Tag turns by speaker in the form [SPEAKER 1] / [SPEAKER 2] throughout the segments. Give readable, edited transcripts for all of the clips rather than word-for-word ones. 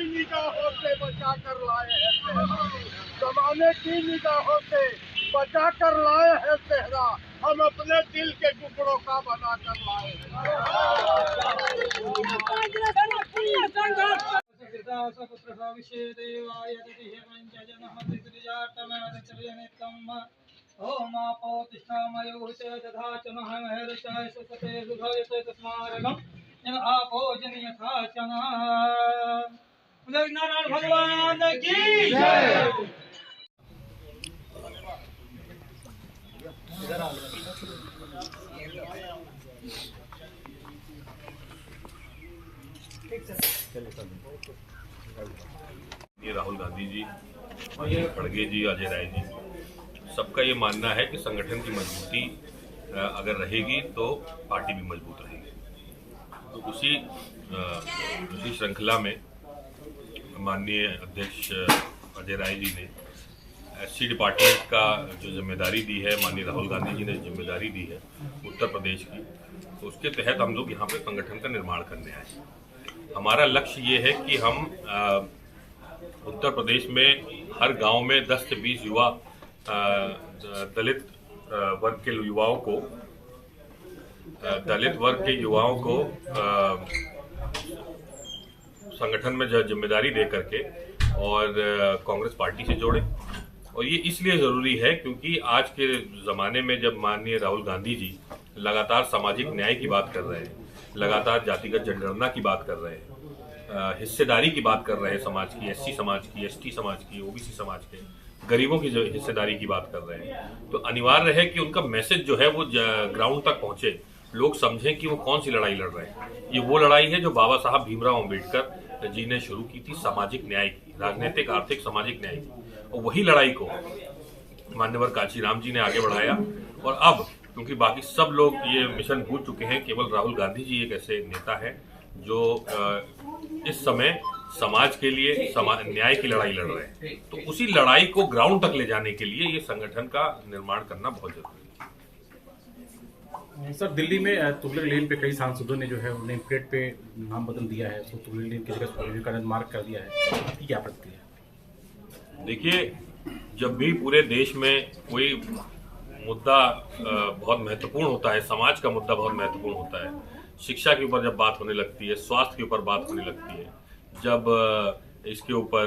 [SPEAKER 1] निगाहों से बचा कर लाए हैं, जमाने की निगाहों से बचा कर लाए हैं सेहरा, हम अपने दिल के टुकड़ों का बना कर लाए हैं।
[SPEAKER 2] ओम आपो तिष्ठामयो दधा च महर्षय सुसते सुधयते तस्मारगम इन आपो जन यथा चना। नारायण भगवान की जय।
[SPEAKER 3] ये राहुल गांधी जी, खड़गे जी, अजय राय जी, सबका ये मानना है कि संगठन की मजबूती अगर रहेगी तो पार्टी भी मजबूत रहेगी। तो उसी श्रृंखला में माननीय अध्यक्ष अजय राय जी ने एससी डिपार्टमेंट का जो जिम्मेदारी दी है, माननीय राहुल गांधी जी ने जिम्मेदारी दी है उत्तर प्रदेश की, तो उसके तहत हम लोग यहाँ पे संगठन का निर्माण करने आए। हमारा लक्ष्य ये है कि हम उत्तर प्रदेश में हर गांव में 10 से 20 युवा दलित वर्ग के युवाओं को संगठन में जिम्मेदारी दे करके और कांग्रेस पार्टी से जोड़े। और ये इसलिए जरूरी है क्योंकि आज के जमाने में जब माननीय राहुल गांधी जी लगातार सामाजिक न्याय की बात कर रहे हैं, लगातार जातिगत जनगणना की बात कर रहे हैं, हिस्सेदारी की बात कर रहे हैं समाज की, एससी समाज की, एसटी समाज की, ओबीसी समाज के, गरीबों की हिस्सेदारी की बात कर रहे हैं, तो अनिवार्य है कि उनका मैसेज जो है वो ग्राउंड तक पहुंचे, लोग समझें कि वो कौन सी लड़ाई लड़ रहे हैं। ये वो लड़ाई है जो बाबा साहब भीमराव अंबेडकर जी ने शुरू की थी, सामाजिक न्याय की, राजनीतिक आर्थिक सामाजिक न्याय की। और वही लड़ाई को मान्यवर कांशीराम जी ने आगे बढ़ाया। और अब क्योंकि बाकी सब लोग ये मिशन भूल चुके हैं, केवल राहुल गांधी जी एक ऐसे नेता है जो इस समय समाज के लिए न्याय की लड़ाई लड़ रहे हैं। तो उसी लड़ाई को ग्राउंड तक ले जाने के लिए ये संगठन का निर्माण करना बहुत जरूरी है।
[SPEAKER 4] सर, दिल्ली में तुगलक लेन पे कई सांसदों ने जो है नेम प्लेट पे नाम बदल दिया है, तो तुगलक लेन की जगह का मार्क कर दिया है, क्या प्रतिक्रिया?
[SPEAKER 3] देखिए, जब भी पूरे देश में कोई मुद्दा बहुत महत्वपूर्ण होता है, समाज का मुद्दा बहुत महत्वपूर्ण होता है, शिक्षा के ऊपर जब बात होने लगती है, स्वास्थ्य के ऊपर बात होने लगती है, जब इसके ऊपर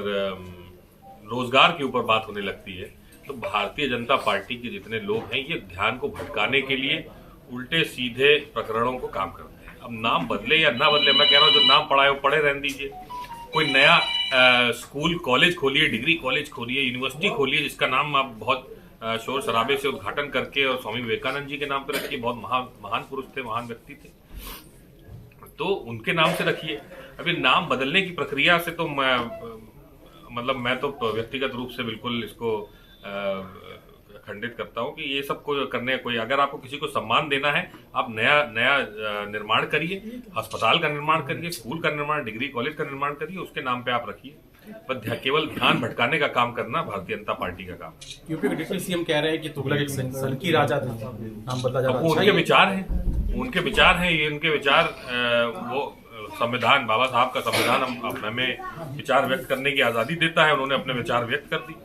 [SPEAKER 3] रोजगार के ऊपर बात होने लगती है, तो भारतीय जनता पार्टी के जितने लोग हैं ये ध्यान को भटकाने के लिए उल्टे सीधे प्रकरणों को काम करते हैं। अब नाम बदले या ना बदले, मैं कह रहा हूँ जो नाम पढ़ा है वो पढ़े रहने दीजिए। कोई नया स्कूल कॉलेज खोलिए, डिग्री कॉलेज खोलिए, यूनिवर्सिटी खोलिए, जिसका नाम आप बहुत शोर शराबे से उद्घाटन करके और स्वामी विवेकानंद जी के नाम पर रखिए, बहुत महान पुरुष थे, महान व्यक्ति थे, तो उनके नाम से रखिए। अभी नाम बदलने की प्रक्रिया से तो मैं तो व्यक्तिगत रूप से बिल्कुल इसको खंडित करता हूं कि ये सब को करने अगर आपको किसी को सम्मान देना है, आप नया निर्माण करिए, अस्पताल का निर्माण करिए, स्कूल का निर्माण, डिग्री कॉलेज का निर्माण करिए, उसके नाम पे आप रखिए। पर केवल ध्यान भटकाने का काम करना भारतीय जनता पार्टी का काम है।
[SPEAKER 4] यूपी के डिप्टी सीएम कह रहे हैं कि तुगलक एक सनकी राजा था, नाम बदला जा रहा है।
[SPEAKER 3] उनके विचार हैं, उनके विचार वो संविधान, बाबा साहब का संविधान हमें विचार व्यक्त करने की आजादी देता है, उन्होंने अपने विचार व्यक्त कर दी।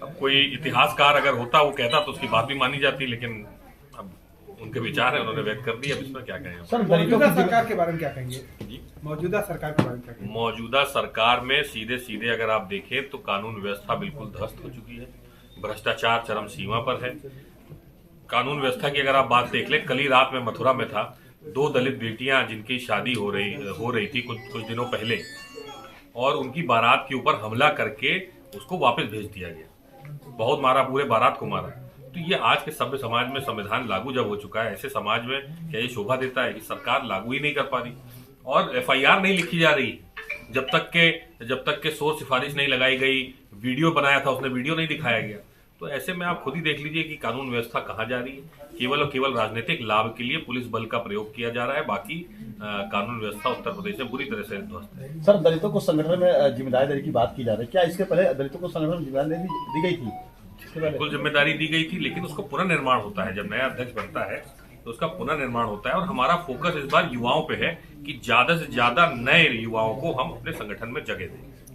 [SPEAKER 3] अब कोई इतिहासकार अगर होता, वो कहता तो उसकी बात भी मानी जाती, लेकिन अब उनके विचार है, उन्होंने व्यक्त कर दिया, अब इसमें क्या कहें।
[SPEAKER 5] सर, मौजूदा सरकार के बारे में क्या कहेंगे जी? मौजूदा सरकार के बारे में क्या कहेंगे?
[SPEAKER 3] मौजूदा सरकार में सीधे अगर आप देखें तो कानून व्यवस्था बिल्कुल ध्वस्त हो चुकी है, भ्रष्टाचार चरम सीमा पर है। कानून व्यवस्था की अगर आप बात देख लें, कल ही रात में मथुरा में था, 2 दलित बेटियां जिनकी शादी हो रही थी कुछ दिनों पहले, और उनकी बारात के ऊपर हमला करके उसको वापस भेज दिया गया, बहुत मारा, पूरे बारात को मारा। तो ये आज के सभ्य समाज में संविधान लागू जब हो चुका है, ऐसे समाज में क्या ये शोभा देता है कि सरकार लागू ही नहीं कर पा रही और एफआईआर नहीं लिखी जा रही? जब तक के सोच सिफारिश नहीं लगाई गई, वीडियो बनाया था उसने वीडियो नहीं दिखाया गया, तो ऐसे में आप खुद ही देख लीजिए कि कानून व्यवस्था कहाँ जा रही है। केवल और केवल राजनीतिक लाभ के लिए पुलिस बल का प्रयोग किया जा रहा है, बाकी कानून व्यवस्था उत्तर प्रदेश में बुरी तरह से ध्वस्त है।
[SPEAKER 6] सर, दलितों को संगठन में जिम्मेदारी देने की बात की जा रही है, क्या इसके पहले दलितों को संगठन में जिम्मेदारी दी गई थी?
[SPEAKER 3] बिल्कुल जिम्मेदारी दी गई थी, लेकिन उसको पुनर्निर्माण होता है। जब नया अध्यक्ष बनता है तो उसका पुनर्निर्माण होता है, और हमारा फोकस इस बार युवाओं पे है कि ज्यादा से ज्यादा नए युवाओं को हम अपने संगठन में जगह दें।